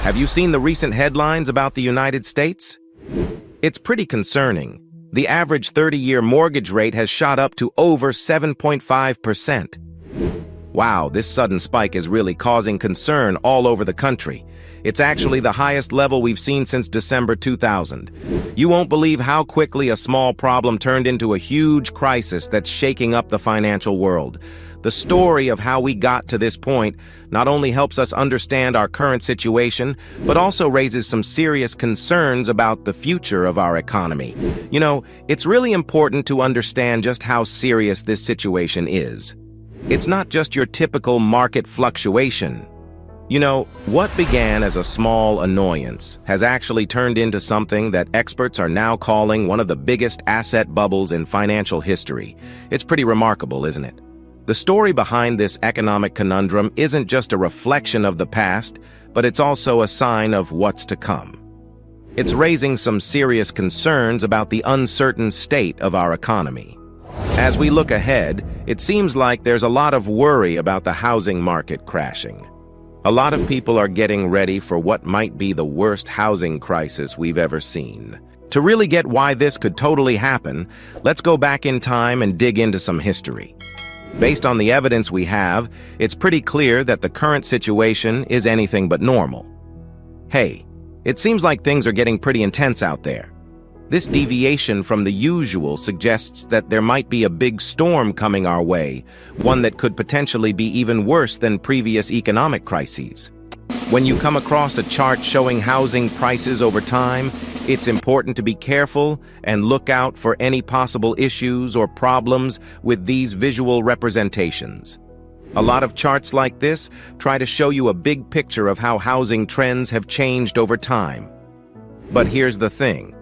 Have you seen the recent headlines about the United States? It's pretty concerning. The average 30-year mortgage rate has shot up to over 7.5%. Wow, this sudden spike is really causing concern all over the country. It's actually the highest level we've seen since December 2000. You won't believe how quickly a small problem turned into a huge crisis that's shaking up the financial world. The story of how we got to this point not only helps us understand our current situation, but also raises some serious concerns about the future of our economy. You know, it's really important to understand just how serious this situation is. It's not just your typical market fluctuation. You know, what began as a small annoyance has actually turned into something that experts are now calling one of the biggest asset bubbles in financial history. It's pretty remarkable, isn't it? The story behind this economic conundrum isn't just a reflection of the past, but it's also a sign of what's to come. It's raising some serious concerns about the uncertain state of our economy. As we look ahead, it seems like there's a lot of worry about the housing market crashing. A lot of people are getting ready for what might be the worst housing crisis we've ever seen. To really get why this could totally happen, let's go back in time and dig into some history. Based on the evidence we have, it's pretty clear that the current situation is anything but normal. Hey, it seems like things are getting pretty intense out there. This deviation from the usual suggests that there might be a big storm coming our way, one that could potentially be even worse than previous economic crises. When you come across a chart showing housing prices over time, it's important to be careful and look out for any possible issues or problems with these visual representations. A lot of charts like this try to show you a big picture of how housing trends have changed over time. But here's the thing.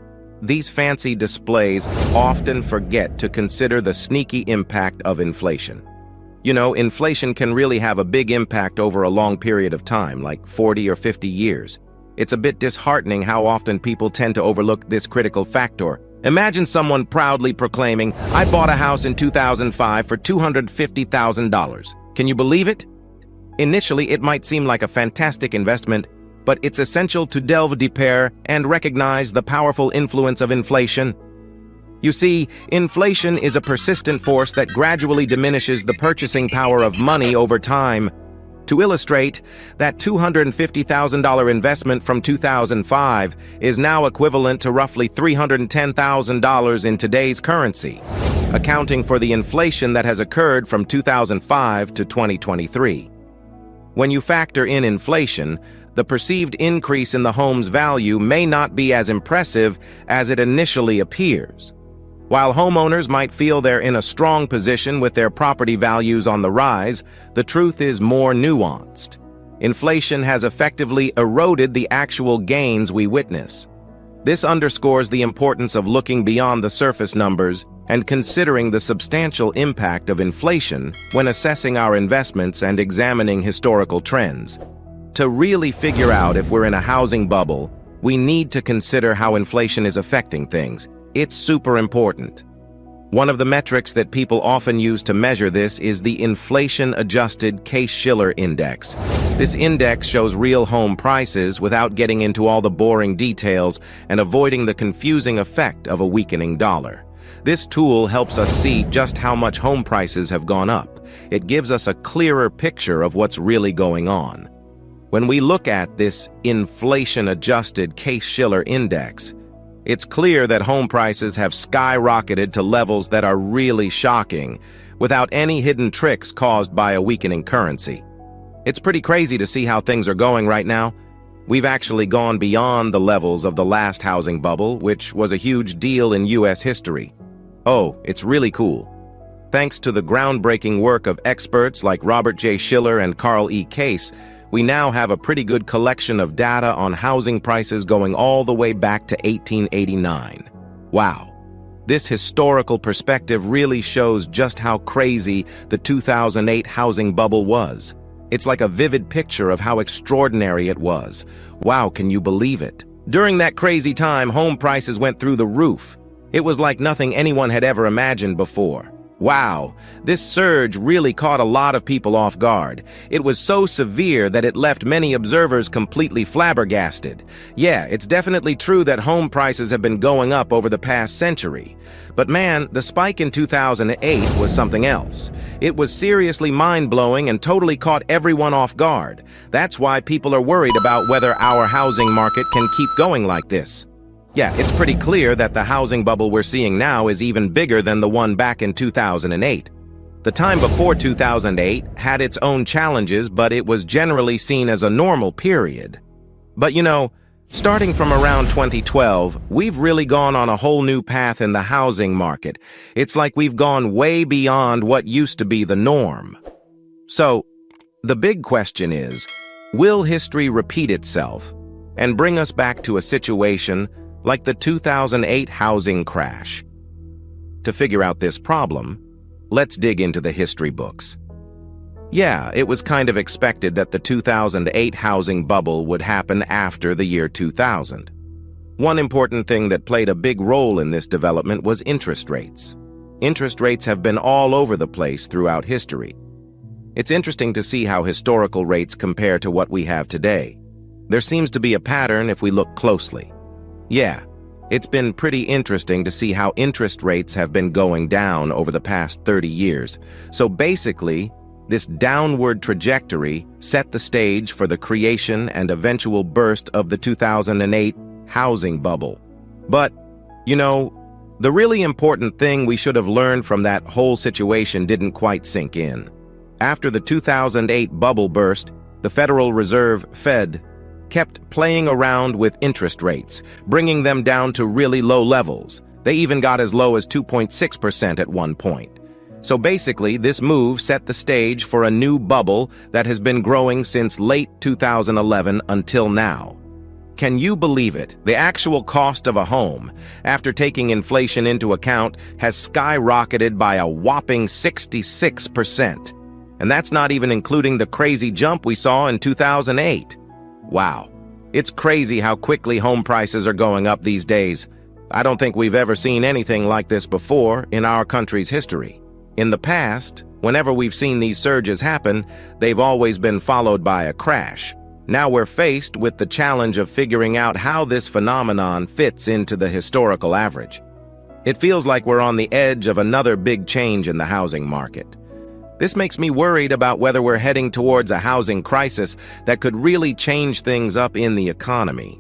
These fancy displays often forget to consider the sneaky impact of inflation. You know, inflation can really have a big impact over a long period of time, like 40 or 50 years. It's a bit disheartening how often people tend to overlook this critical factor. Imagine someone proudly proclaiming, "I bought a house in 2005 for $250,000. Can you believe it? Initially, it might seem like a fantastic investment, but it's essential to delve deeper and recognize the powerful influence of inflation. You see, inflation is a persistent force that gradually diminishes the purchasing power of money over time. To illustrate, that $250,000 investment from 2005 is now equivalent to roughly $310,000 in today's currency, accounting for the inflation that has occurred from 2005 to 2023. When you factor in inflation, the perceived increase in the home's value may not be as impressive as it initially appears. While homeowners might feel they're in a strong position with their property values on the rise, the truth is more nuanced. Inflation has effectively eroded the actual gains we witness. This underscores the importance of looking beyond the surface numbers and considering the substantial impact of inflation when assessing our investments and examining historical trends. To really figure out if we're in a housing bubble, we need to consider how inflation is affecting things. It's super important. One of the metrics that people often use to measure this is the inflation-adjusted Case-Shiller index. This index shows real home prices without getting into all the boring details and avoiding the confusing effect of a weakening dollar. This tool helps us see just how much home prices have gone up. It gives us a clearer picture of what's really going on. When we look at this inflation-adjusted Case-Shiller index, it's clear that home prices have skyrocketed to levels that are really shocking, without any hidden tricks caused by a weakening currency. It's pretty crazy to see how things are going right now. We've actually gone beyond the levels of the last housing bubble, which was a huge deal in U.S. history. Oh, it's really cool. Thanks to the groundbreaking work of experts like Robert J. Shiller and Carl E. Case, we now have a pretty good collection of data on housing prices going all the way back to 1889. Wow. This historical perspective really shows just how crazy the 2008 housing bubble was. It's like a vivid picture of how extraordinary it was. Wow, can you believe it? During that crazy time, home prices went through the roof. It was like nothing anyone had ever imagined before. Wow, this surge really caught a lot of people off guard. It was so severe that it left many observers completely flabbergasted. Yeah, it's definitely true that home prices have been going up over the past century. But man, the spike in 2008 was something else. It was seriously mind-blowing and totally caught everyone off guard. That's why people are worried about whether our housing market can keep going like this. Yeah, it's pretty clear that the housing bubble we're seeing now is even bigger than the one back in 2008. The time before 2008 had its own challenges, but it was generally seen as a normal period. But you know, starting from around 2012, we've really gone on a whole new path in the housing market. It's like we've gone way beyond what used to be the norm. So, the big question is, will history repeat itself and bring us back to a situation like the 2008 housing crash? To figure out this problem, let's dig into the history books. Yeah, it was kind of expected that the 2008 housing bubble would happen after the year 2000. One important thing that played a big role in this development was interest rates. Interest rates have been all over the place throughout history. It's interesting to see how historical rates compare to what we have today. There seems to be a pattern if we look closely. Yeah, it's been pretty interesting to see how interest rates have been going down over the past 30 years. So basically, this downward trajectory set the stage for the creation and eventual burst of the 2008 housing bubble. But, you know, the really important thing we should have learned from that whole situation didn't quite sink in. After the 2008 bubble burst, the Federal Reserve, Fed, kept playing around with interest rates, bringing them down to really low levels. They even got as low as 2.6% at one point. So basically, this move set the stage for a new bubble that has been growing since late 2011 until now. Can you believe it? The actual cost of a home, after taking inflation into account, has skyrocketed by a whopping 66%. And that's not even including the crazy jump we saw in 2008. Wow, it's crazy how quickly home prices are going up these days. I don't think we've ever seen anything like this before in our country's history. In the past, whenever we've seen these surges happen, they've always been followed by a crash. Now we're faced with the challenge of figuring out how this phenomenon fits into the historical average. It feels like we're on the edge of another big change in the housing market. This makes me worried about whether we're heading towards a housing crisis that could really change things up in the economy.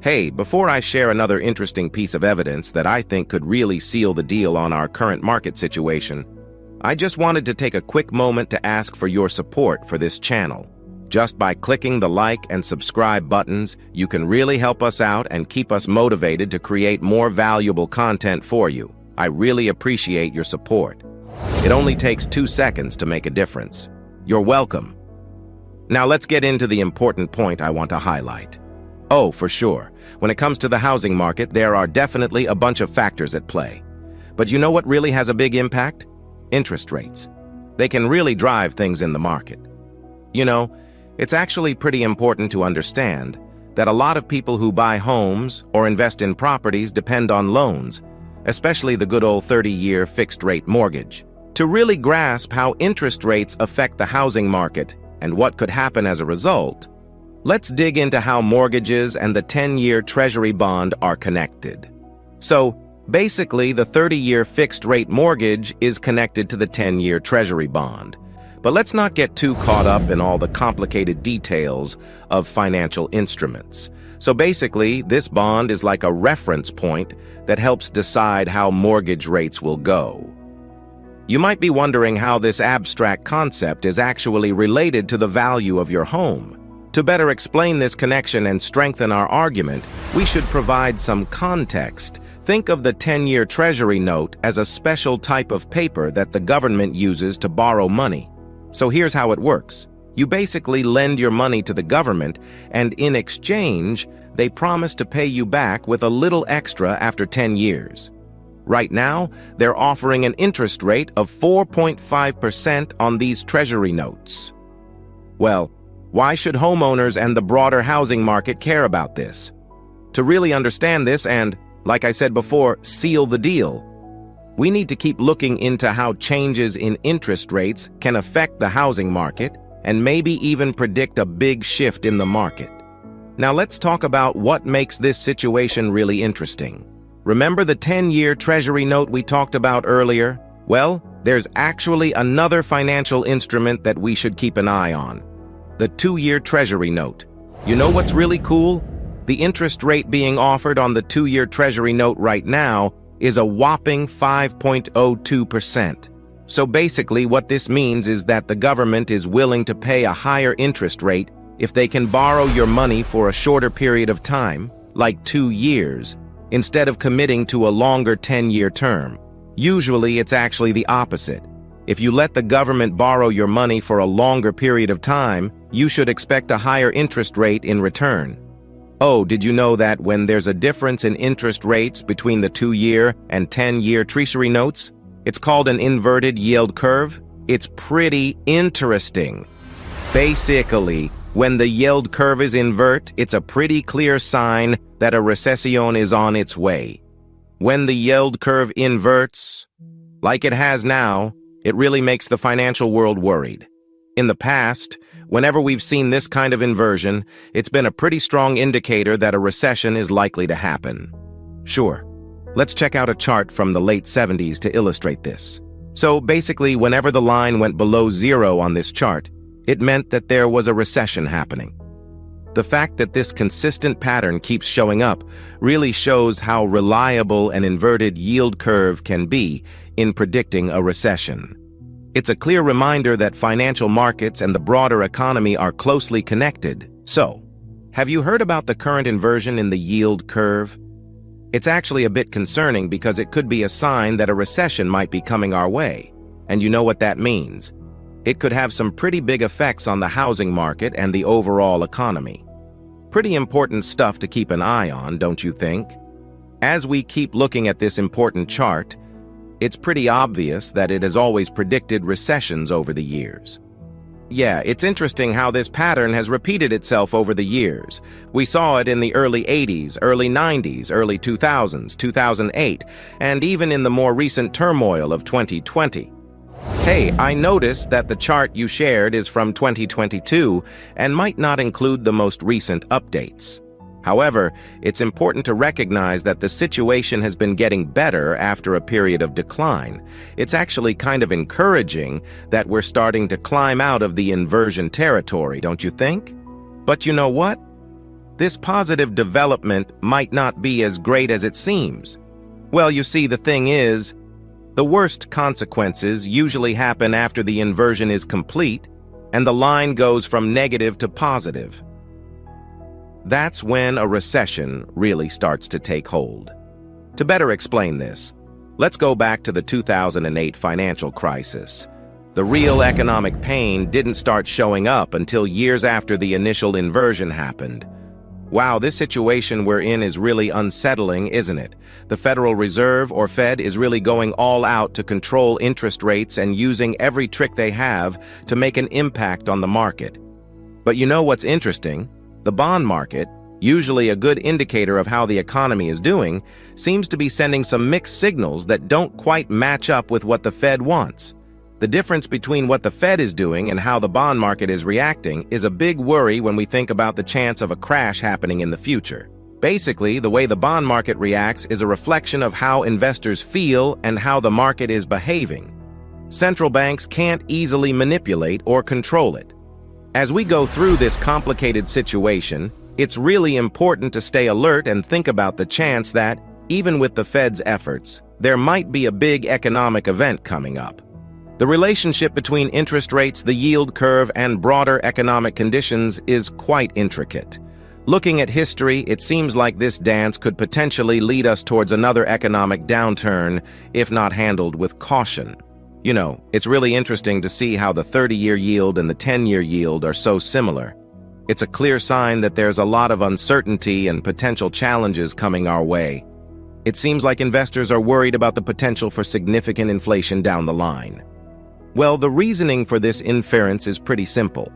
Hey, before I share another interesting piece of evidence that I think could really seal the deal on our current market situation, I just wanted to take a quick moment to ask for your support for this channel. Just by clicking the like and subscribe buttons, you can really help us out and keep us motivated to create more valuable content for you. I really appreciate your support. It only takes 2 seconds to make a difference. You're welcome. Now let's get into the important point I want to highlight. Oh, for sure. When it comes to the housing market, there are definitely a bunch of factors at play. But you know what really has a big impact? Interest rates. They can really drive things in the market. You know, it's actually pretty important to understand that a lot of people who buy homes or invest in properties depend on loans, especially the good old 30-year fixed-rate mortgage. To really grasp how interest rates affect the housing market and what could happen as a result, let's dig into how mortgages and the 10-year Treasury bond are connected. So, basically, the 30-year fixed-rate mortgage is connected to the 10-year Treasury bond. But let's not get too caught up in all the complicated details of financial instruments. So basically, this bond is like a reference point that helps decide how mortgage rates will go. You might be wondering how this abstract concept is actually related to the value of your home. To better explain this connection and strengthen our argument, we should provide some context. Think of the 10-year Treasury note as a special type of paper that the government uses to borrow money. So here's how it works. You basically lend your money to the government, and in exchange, they promise to pay you back with a little extra after 10 years. Right now, they're offering an interest rate of 4.5% on these Treasury notes. Well, why should homeowners and the broader housing market care about this? To really understand this and, like I said before, seal the deal, We need to keep looking into how changes in interest rates can affect the housing market and maybe even predict a big shift in the market. Now let's talk about what makes this situation really interesting. Remember the 10-year Treasury note we talked about earlier? Well, there's actually another financial instrument that we should keep an eye on. The 2-year Treasury note. You know what's really cool? The interest rate being offered on the 2-year Treasury note right now is a whopping 5.02%. So basically what this means is that the government is willing to pay a higher interest rate if they can borrow your money for a shorter period of time, like 2 years, instead of committing to a longer 10-year term. Usually it's actually the opposite. If you let the government borrow your money for a longer period of time, you should expect a higher interest rate in return. Oh, did you know that when there's a difference in interest rates between the 2-year and 10-year Treasury notes, it's called an inverted yield curve? It's pretty interesting. Basically, when the yield curve is invert, it's a pretty clear sign that a recession is on its way. When the yield curve inverts, like it has now, it really makes the financial world worried. In the past, whenever we've seen this kind of inversion, it's been a pretty strong indicator that a recession is likely to happen. Sure, let's check out a chart from the late 70s to illustrate this. So basically, whenever the line went below 0 on this chart, it meant that there was a recession happening. The fact that this consistent pattern keeps showing up really shows how reliable an inverted yield curve can be in predicting a recession. It's a clear reminder that financial markets and the broader economy are closely connected. So, have you heard about the current inversion in the yield curve? It's actually a bit concerning because it could be a sign that a recession might be coming our way. And you know what that means. It could have some pretty big effects on the housing market and the overall economy. Pretty important stuff to keep an eye on, don't you think? As we keep looking at this important chart, it's pretty obvious that it has always predicted recessions over the years. Yeah, it's interesting how this pattern has repeated itself over the years. We saw it in the early 80s, early 90s, early 2000s, 2008, and even in the more recent turmoil of 2020. Hey, I noticed that the chart you shared is from 2022 and might not include the most recent updates. However, it's important to recognize that the situation has been getting better after a period of decline. It's actually kind of encouraging that we're starting to climb out of the inversion territory, don't you think? But you know what? This positive development might not be as great as it seems. Well, you see, the thing is, the worst consequences usually happen after the inversion is complete and the line goes from negative to positive. That's when a recession really starts to take hold. To better explain this, let's go back to the 2008 financial crisis. The real economic pain didn't start showing up until years after the initial inversion happened. Wow, this situation we're in is really unsettling, isn't it? The Federal Reserve, or Fed, is really going all out to control interest rates and using every trick they have to make an impact on the market. But you know what's interesting? The bond market, usually a good indicator of how the economy is doing, seems to be sending some mixed signals that don't quite match up with what the Fed wants. The difference between what the Fed is doing and how the bond market is reacting is a big worry when we think about the chance of a crash happening in the future. Basically, the way the bond market reacts is a reflection of how investors feel and how the market is behaving. Central banks can't easily manipulate or control it. As we go through this complicated situation, it's really important to stay alert and think about the chance that, even with the Fed's efforts, there might be a big economic event coming up. The relationship between interest rates, the yield curve, and broader economic conditions is quite intricate. Looking at history, it seems like this dance could potentially lead us towards another economic downturn, if not handled with caution. You know, it's really interesting to see how the 30-year yield and the 10-year yield are so similar. It's a clear sign that there's a lot of uncertainty and potential challenges coming our way. It seems like investors are worried about the potential for significant inflation down the line. Well, the reasoning for this inference is pretty simple.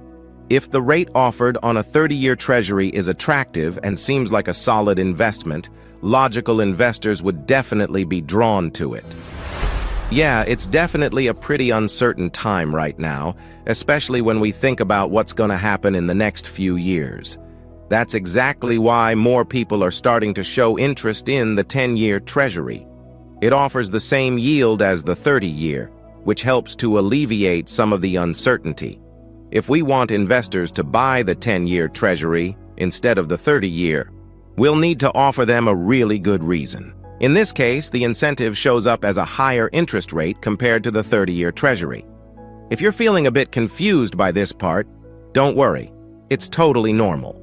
If the rate offered on a 30-year Treasury is attractive and seems like a solid investment, logical investors would definitely be drawn to it. Yeah, it's definitely a pretty uncertain time right now, especially when we think about what's going to happen in the next few years. That's exactly why more people are starting to show interest in the 10-year Treasury. It offers the same yield as the 30-year, which helps to alleviate some of the uncertainty. If we want investors to buy the 10-year Treasury instead of the 30-year, we'll need to offer them a really good reason. In this case, the incentive shows up as a higher interest rate compared to the 30-year Treasury. If you're feeling a bit confused by this part, don't worry. It's totally normal.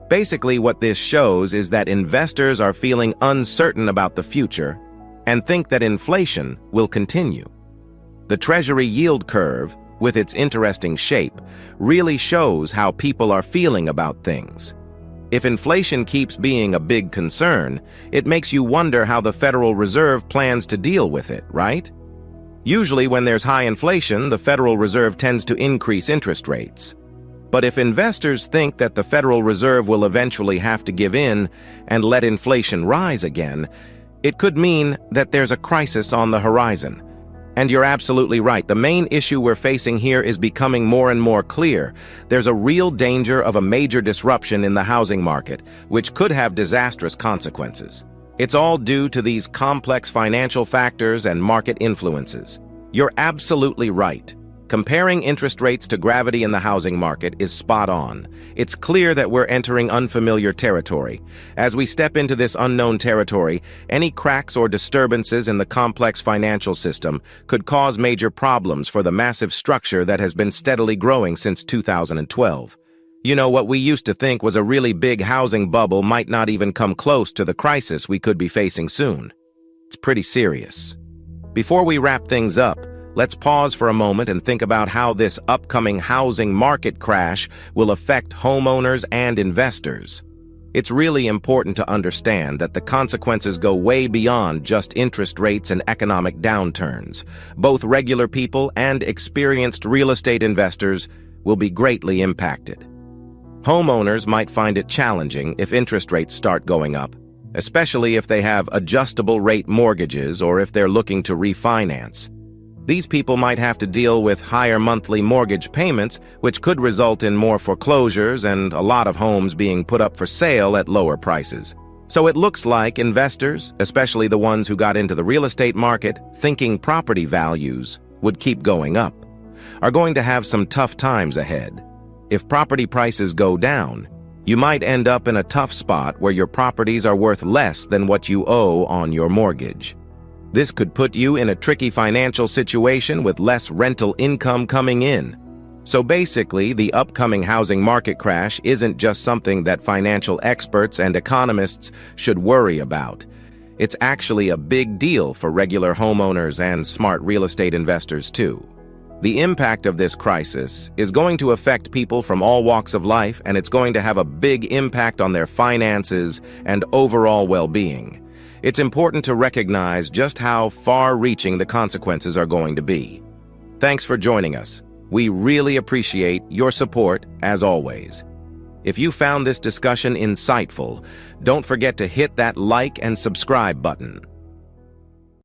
Basically, what this shows is that investors are feeling uncertain about the future and think that inflation will continue. The Treasury yield curve, with its interesting shape, really shows how people are feeling about things. If inflation keeps being a big concern, it makes you wonder how the Federal Reserve plans to deal with it, right? Usually when there's high inflation, the Federal Reserve tends to increase interest rates. But if investors think that the Federal Reserve will eventually have to give in and let inflation rise again, it could mean that there's a crisis on the horizon. And you're absolutely right. The main issue we're facing here is becoming more and more clear. There's a real danger of a major disruption in the housing market, which could have disastrous consequences. It's all due to these complex financial factors and market influences. You're absolutely right. Comparing interest rates to gravity in the housing market is spot on. It's clear that we're entering unfamiliar territory. As we step into this unknown territory, any cracks or disturbances in the complex financial system could cause major problems for the massive structure that has been steadily growing since 2012. You know, what we used to think was a really big housing bubble might not even come close to the crisis we could be facing soon. It's pretty serious. Before we wrap things up, let's pause for a moment and think about how this upcoming housing market crash will affect homeowners and investors. It's really important to understand that the consequences go way beyond just interest rates and economic downturns. Both regular people and experienced real estate investors will be greatly impacted. Homeowners might find it challenging if interest rates start going up, especially if they have adjustable rate mortgages or if they're looking to refinance. These people might have to deal with higher monthly mortgage payments, which could result in more foreclosures and a lot of homes being put up for sale at lower prices. So it looks like investors, especially the ones who got into the real estate market thinking property values would keep going up, are going to have some tough times ahead. If property prices go down, you might end up in a tough spot where your properties are worth less than what you owe on your mortgage. This could put you in a tricky financial situation with less rental income coming in. So basically, the upcoming housing market crash isn't just something that financial experts and economists should worry about. It's actually a big deal for regular homeowners and smart real estate investors too. The impact of this crisis is going to affect people from all walks of life, and it's going to have a big impact on their finances and overall well-being. It's important to recognize just how far-reaching the consequences are going to be. Thanks for joining us. We really appreciate your support, as always. If you found this discussion insightful, don't forget to hit that like and subscribe button.